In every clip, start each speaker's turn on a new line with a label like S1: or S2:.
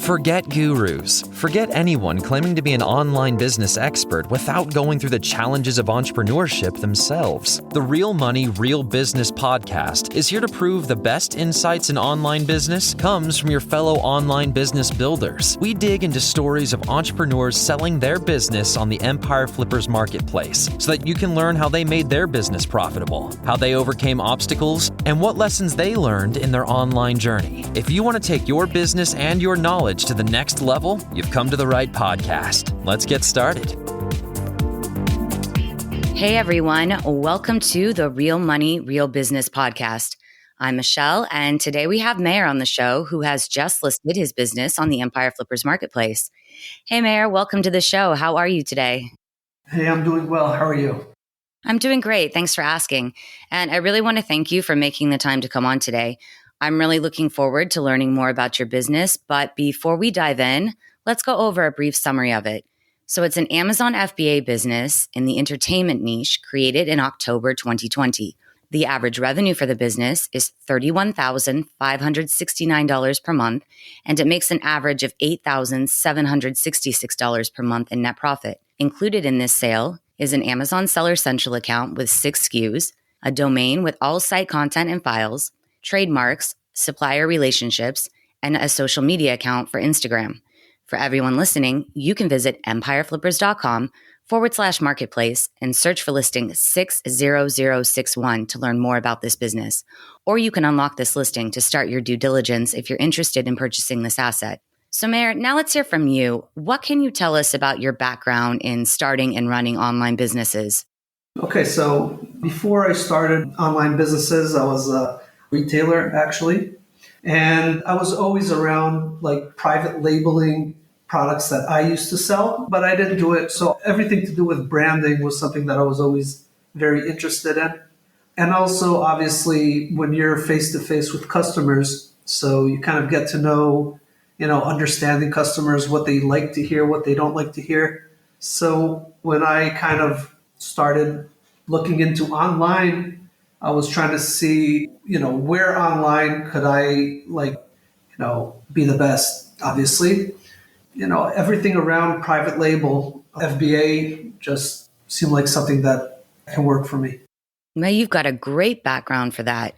S1: Forget gurus. Forget anyone claiming to be an online business expert without going through the challenges of entrepreneurship themselves. The Real Money, Real Business podcast is here to prove the best insights in online business comes from your fellow online business builders. We dig into stories of entrepreneurs selling their business on the Empire Flippers marketplace so that you can learn how they made their business profitable, how they overcame obstacles, and what lessons they learned in their online journey. If you want to take your business and your knowledge to the next level, you've come to the right podcast. Let's get started.
S2: Hey everyone, welcome to the Real Money, Real Business podcast. I'm Michelle, and today we have Mayor on the show who has just listed his business on the Empire Flippers marketplace. Hey Mayor, welcome to the show. How are you today?
S3: Hey, I'm doing well. How are you?
S2: I'm doing great. Thanks for asking. And I really want to thank you for making the time to come on today. I'm really looking forward to learning more about your business, but before we dive in, let's go over a brief summary of it. So it's an Amazon FBA business in the entertainment niche created in October 2020. The average revenue for the business is $31,569 per month, and it makes an average of $8,766 per month in net profit. Included in this sale is an Amazon Seller Central account with 6 SKUs, a domain with all site content and files, trademarks, supplier relationships, and a social media account for Instagram. For everyone listening, you can visit empireflippers.com/marketplace and search for listing 60061 to learn more about this business. Or you can unlock this listing to start your due diligence if you're interested in purchasing this asset. So Mayor, now let's hear from you. What can you tell us about your background in starting and running online businesses?
S3: Okay, so before I started online businesses, I was a retailer actually. And I was always around like private labeling products that I used to sell, but I didn't do it. So everything to do with branding was something that I was always very interested in. And also obviously when you're face to face with customers, so you kind of get to know, understanding customers, what they like to hear, what they don't like to hear. So when I kind of started looking into online, I was trying to see, where online could I be the best, obviously. Everything around private label, FBA just seemed like something that can work for me.
S2: Well, you've got a great background for that.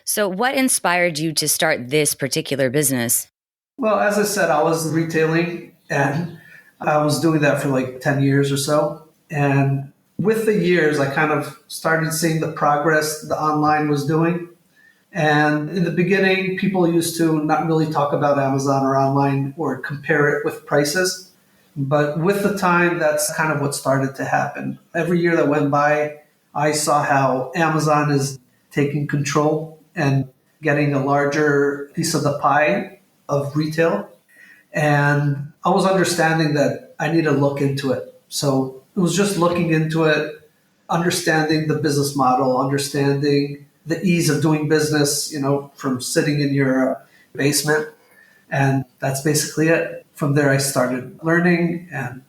S2: So what inspired you to start this particular business?
S3: Well, as I said, I was retailing and I was doing that for like 10 years or so. And with the years, I kind of started seeing the progress the online was doing. And in the beginning, people used to not really talk about Amazon or online or compare it with prices. But with the time, that's kind of what started to happen. Every year that went by, I saw how Amazon is taking control and getting a larger piece of the pie of retail. And I was understanding that I need to look into it. So it was just looking into it, understanding the business model, understanding the ease of doing business, from sitting in your basement. And that's basically it. From there, I started learning and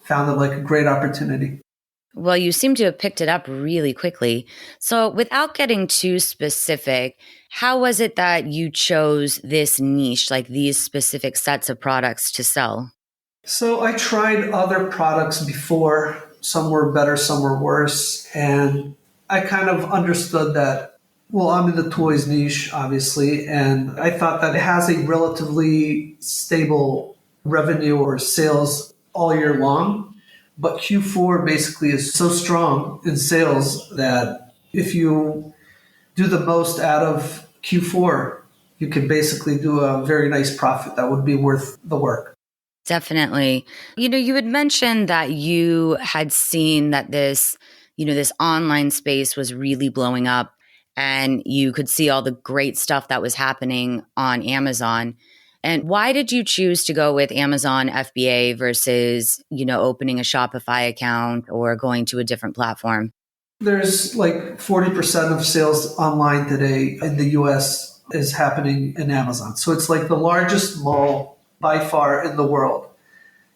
S3: found it like a great opportunity.
S2: Well, you seem to have picked it up really quickly. So without getting too specific, how was it that you chose this niche, like these specific sets of products to sell?
S3: So I tried other products before. Some were better, some were worse. And I kind of understood that, I'm in the toys niche, obviously. And I thought that it has a relatively stable revenue or sales all year long. But Q4 basically is so strong in sales that if you do the most out of Q4, you can basically do a very nice profit that would be worth the work.
S2: Definitely. You had mentioned that you had seen that this online space was really blowing up and you could see all the great stuff that was happening on Amazon. And why did you choose to go with Amazon FBA versus, opening a Shopify account or going to a different platform?
S3: There's like 40% of sales online today in the US is happening in Amazon. So it's like the largest mall by far in the world.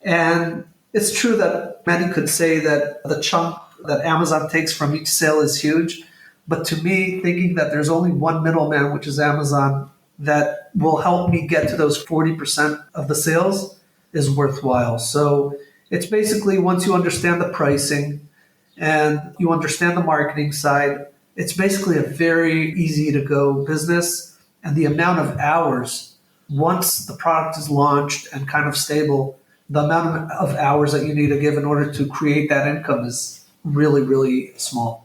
S3: And it's true that many could say that the chunk that Amazon takes from each sale is huge. But to me, thinking that there's only one middleman, which is Amazon, that will help me get to those 40% of the sales is worthwhile. So it's basically once you understand the pricing and you understand the marketing side, it's basically a very easy to go business. And the amount of hours, once the product is launched and kind of stable, the amount of hours that you need to give in order to create that income is really, really small.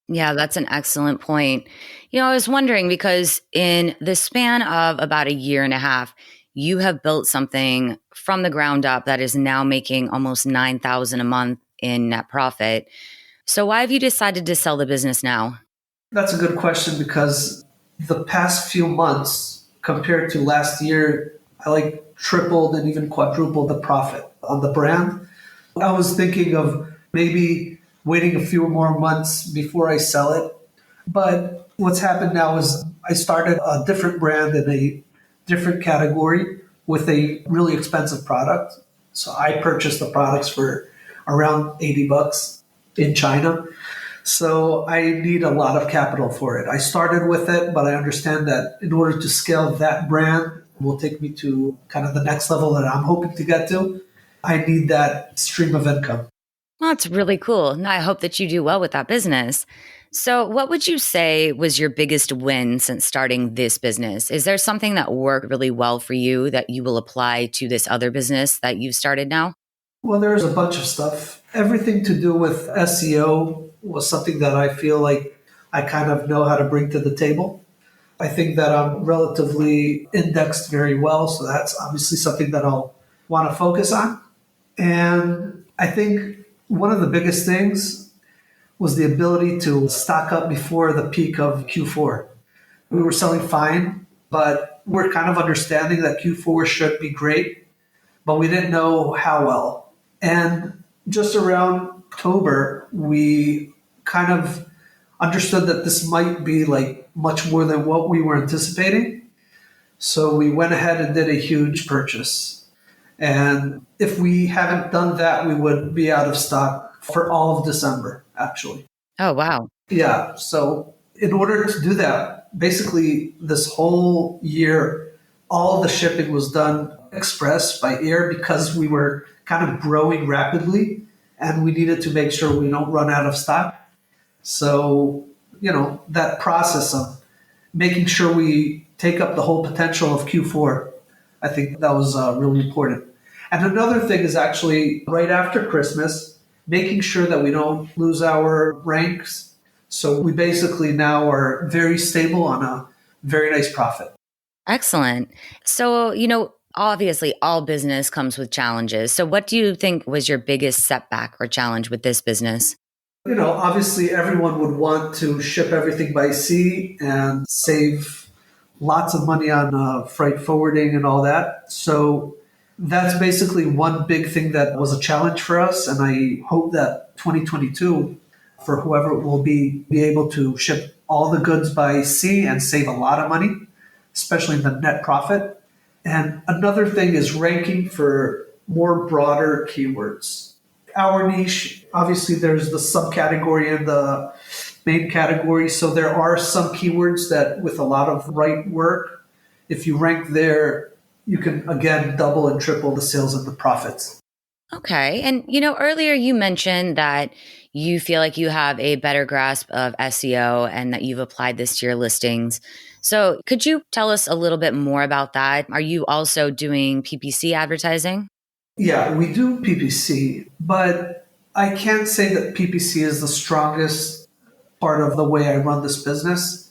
S2: Yeah, that's an excellent point. I was wondering because in the span of about a year and a half, you have built something from the ground up that is now making almost 9,000 a month in net profit. So why have you decided to sell the business now?
S3: That's a good question because the past few months compared to last year, I tripled and even quadrupled the profit on the brand. I was thinking of maybe waiting a few more months before I sell it. But what's happened now is I started a different brand in a different category with a really expensive product. So I purchased the products for around $80 in China. So I need a lot of capital for it. I started with it, but I understand that in order to scale that brand will take me to kind of the next level that I'm hoping to get to. I need that stream of income.
S2: Well, that's really cool. And I hope that you do well with that business. So, what would you say was your biggest win since starting this business? Is there something that worked really well for you that you will apply to this other business that you've started now?
S3: Well, there's a bunch of stuff. Everything to do with SEO was something that I feel like I kind of know how to bring to the table. I think that I'm relatively indexed very well, so that's obviously something that I'll want to focus on. And I think one of the biggest things was the ability to stock up before the peak of Q4. We were selling fine, but we're kind of understanding that Q4 should be great, but we didn't know how well. And just around October, we kind of understood that this might be much more than what we were anticipating. So we went ahead and did a huge purchase. And if we haven't done that, we would be out of stock for all of December, actually.
S2: Oh, wow.
S3: Yeah. So in order to do that, basically this whole year, all of the shipping was done express by air because we were kind of growing rapidly and we needed to make sure we don't run out of stock. So, that process of making sure we take up the whole potential of Q4, I think that was really important. And another thing is actually right after Christmas, making sure that we don't lose our ranks. So we basically now are very stable on a very nice profit.
S2: Excellent. So, obviously all business comes with challenges. So, what do you think was your biggest setback or challenge with this business?
S3: Obviously everyone would want to ship everything by sea and save lots of money on freight forwarding and all that. So that's basically one big thing that was a challenge for us. And I hope that 2022, for whoever it will be able to ship all the goods by sea and save a lot of money, especially in the net profit. And another thing is ranking for more broader keywords. Our niche, obviously there's the subcategory and the main category. So there are some keywords that with a lot of right work, if you rank there, you can again double and triple the sales and the profits.
S2: Okay. And, earlier you mentioned that you feel like you have a better grasp of SEO and that you've applied this to your listings. So could you tell us a little bit more about that? Are you also doing PPC advertising?
S3: Yeah, we do PPC, but I can't say that PPC is the strongest part of the way I run this business.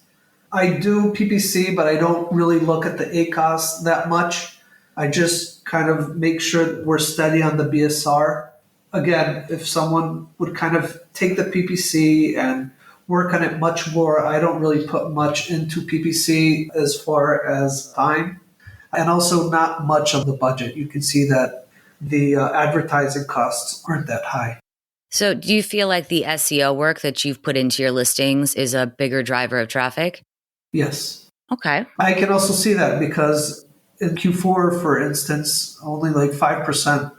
S3: I do PPC, but I don't really look at the ACOS that much. I just kind of make sure that we're steady on the BSR. Again, if someone would kind of take the PPC and work on it much more, I don't really put much into PPC as far as time, and also not much of the budget. You can see that the advertising costs aren't that high.
S2: So do you feel like the SEO work that you've put into your listings is a bigger driver of traffic?
S3: Yes.
S2: Okay.
S3: I can also see that because in Q4, for instance, only 5%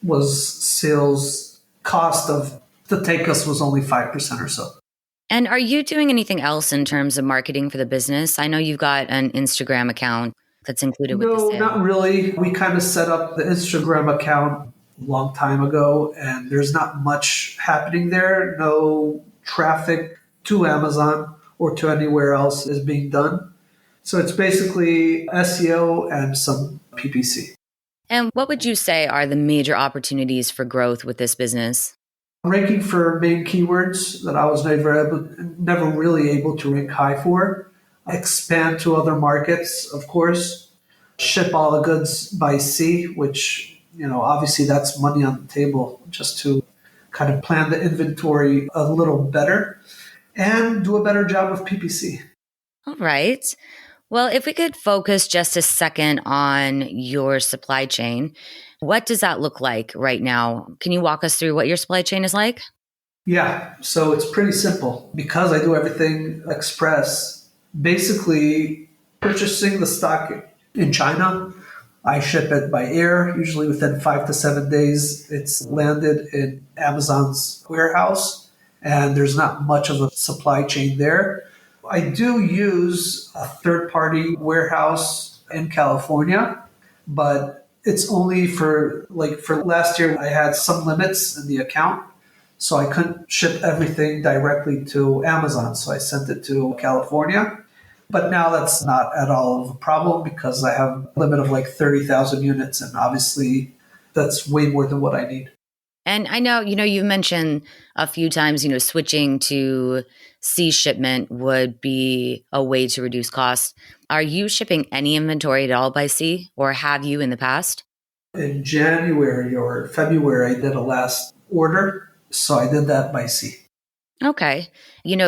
S3: was sales cost of the take us was only 5% or so.
S2: And are you doing anything else in terms of marketing for the business? I know you've got an Instagram account. that's included with the
S3: No,
S2: sale?
S3: not really. We kind of set up the Instagram account a long time ago, and there's not much happening there. No traffic to Amazon or to anywhere else is being done. So it's basically SEO and some PPC.
S2: And what would you say are the major opportunities for growth with this business?
S3: Ranking for main keywords that I was never really able to rank high for. Expand to other markets, of course. Ship all the goods by sea, which, obviously that's money on the table just to kind of plan the inventory a little better and do a better job of PPC.
S2: All right. Well, if we could focus just a second on your supply chain, what does that look like right now? Can you walk us through what your supply chain is like?
S3: Yeah, so it's pretty simple. Because I do everything express, basically purchasing the stock in China, I ship it by air. Usually within 5 to 7 days, it's landed in Amazon's warehouse, and there's not much of a supply chain there. I do use a third party warehouse in California, but it's only for last year, I had some limits in the account. So I couldn't ship everything directly to Amazon. So I sent it to California. But now that's not at all of a problem because I have a limit of like 30,000 units. And obviously that's way more than what I need.
S2: And I know, you've mentioned a few times, switching to sea shipment would be a way to reduce costs. Are you shipping any inventory at all by sea, or have you in the past?
S3: In January or February, I did a last order. So I did that by sea.
S2: Okay.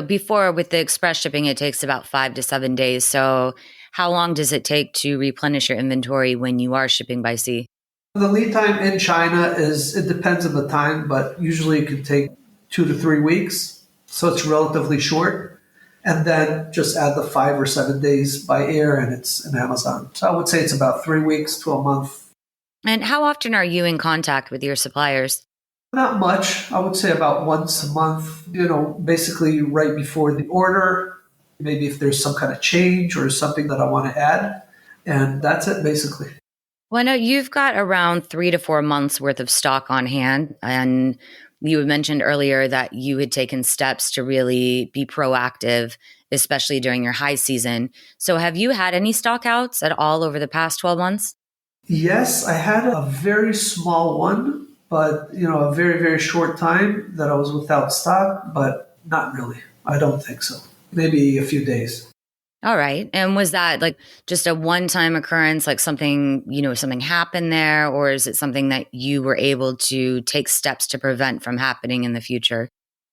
S2: Before with the express shipping, it takes about 5 to 7 days. So how long does it take to replenish your inventory when you are shipping by sea?
S3: The lead time in China it depends on the time, but usually it can take 2 to 3 weeks. So it's relatively short. And then just add the 5 or 7 days by air and it's in Amazon. So I would say it's about 3 weeks to a month.
S2: And how often are you in contact with your suppliers?
S3: Not much. I would say about once a month, basically right before the order, maybe if there's some kind of change or something that I want to add. And that's it basically.
S2: Well, I know you've got around 3 to 4 months worth of stock on hand. And you had mentioned earlier that you had taken steps to really be proactive, especially during your high season. So have you had any stock outs at all over the past 12 months?
S3: Yes, I had a very small one, but a very, very short time that I was without stock, but not really. I don't think so. Maybe a few days.
S2: All right. And was that like just a one-time occurrence, like something happened there, or is it something that you were able to take steps to prevent from happening in the future?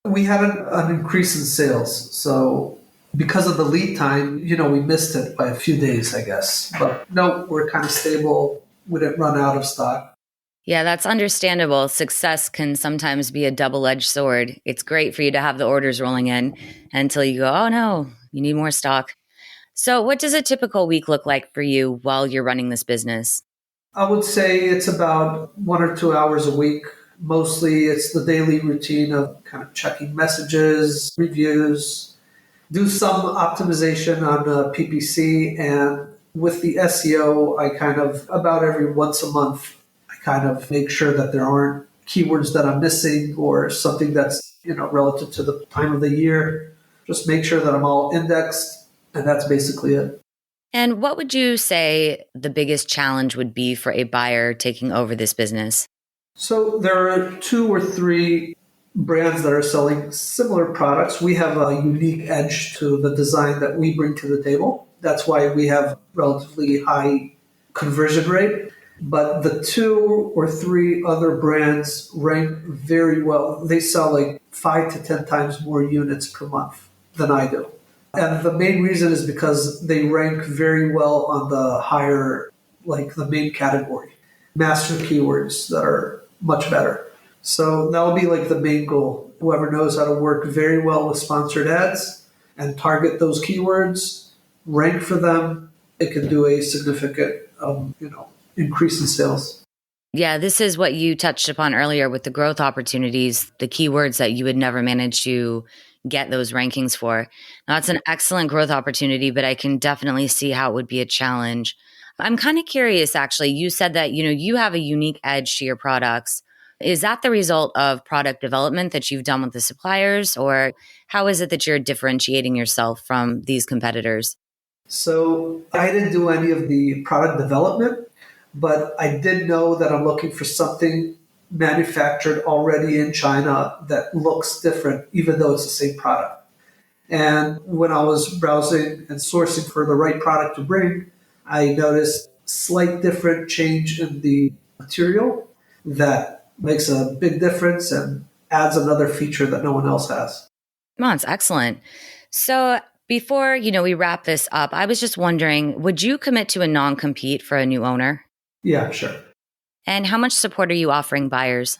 S3: We had an increase in sales. So because of the lead time, we missed it by a few days, I guess. But no, we're kind of stable. We didn't run out of stock.
S2: Yeah, that's understandable. Success can sometimes be a double-edged sword. It's great for you to have the orders rolling in until you go, oh no, you need more stock. So what does a typical week look like for you while you're running this business?
S3: I would say it's about 1 or 2 hours a week. Mostly it's the daily routine of kind of checking messages, reviews, do some optimization on PPC. And with the SEO, I kind of, about every once a month, I kind of make sure that there aren't keywords that I'm missing or something that's, relative to the time of the year. Just make sure that I'm all indexed. And that's basically it.
S2: And what would you say the biggest challenge would be for a buyer taking over this business?
S3: So there are 2 or 3 brands that are selling similar products. We have a unique edge to the design that we bring to the table. That's why we have relatively high conversion rate. But the 2 or 3 other brands rank very well. They sell like 5 to 10 times more units per month than I do. And the main reason is because they rank very well on the higher, like the main category, master keywords that are much better. So that'll be like the main goal. Whoever knows how to work very well with sponsored ads and target those keywords, rank for them, it can do a significant, increase in sales.
S2: Yeah, this is what you touched upon earlier with the growth opportunities, the keywords that you would never manage to get those rankings for. Now, it's an excellent growth opportunity, but I can definitely see how it would be a challenge. I'm kind of curious, actually. You said that, you have a unique edge to your products. Is that the result of product development that you've done with the suppliers, or how is it that you're differentiating yourself from these competitors?
S3: So I didn't do any of the product development, but I did know that I'm looking for something manufactured already in China that looks different, even though it's the same product. And when I was browsing and sourcing for the right product to bring, I noticed slight different change in the material that makes a big difference and adds another feature that no one else has.
S2: Oh, that's excellent. So before, we wrap this up, I was just wondering, would you commit to a non-compete for a new owner?
S3: Yeah, sure.
S2: And how much support are you offering buyers?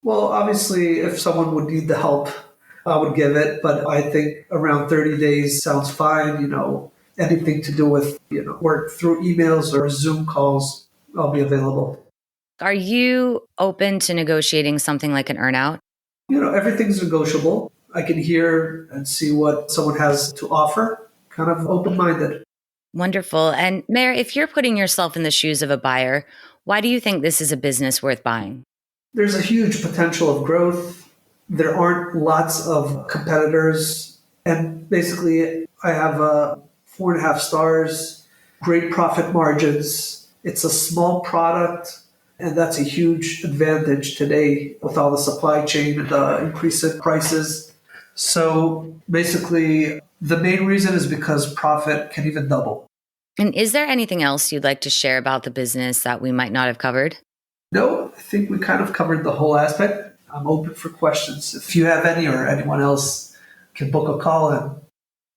S3: Well, obviously, if someone would need the help, I would give it, but I think around 30 days sounds fine. Anything to do with, work through emails or Zoom calls, I'll be available.
S2: Are you open to negotiating something like an earnout?
S3: Everything's negotiable. I can hear and see what someone has to offer, kind of open-minded.
S2: Wonderful. And Mayor, if you're putting yourself in the shoes of a buyer, why do you think this is a business worth buying?
S3: There's a huge potential of growth. There aren't lots of competitors. And basically, I have 4.5 stars, great profit margins. It's a small product, and that's a huge advantage today with all the supply chain and the increase in prices. So basically, the main reason is because profit can even double.
S2: And is there anything else you'd like to share about the business that we might not have covered?
S3: No, I think we kind of covered the whole aspect. I'm open for questions. If you have any or anyone else can book a call in.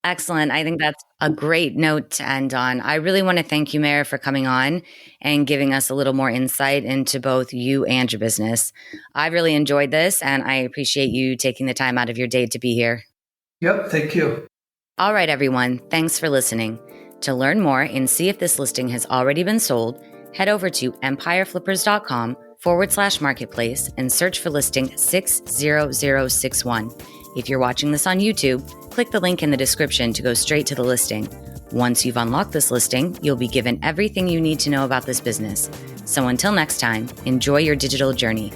S2: Excellent. I think that's a great note to end on. I really want to thank you, Mayor, for coming on and giving us a little more insight into both you and your business. I really enjoyed this, and I appreciate you taking the time out of your day to be here.
S3: Yep, thank you.
S2: All right, everyone. Thanks for listening. To learn more and see if this listing has already been sold, head over to empireflippers.com/marketplace and search for listing 60061. If you're watching this on YouTube, click the link in the description to go straight to the listing. Once you've unlocked this listing, you'll be given everything you need to know about this business. So until next time, enjoy your digital journey.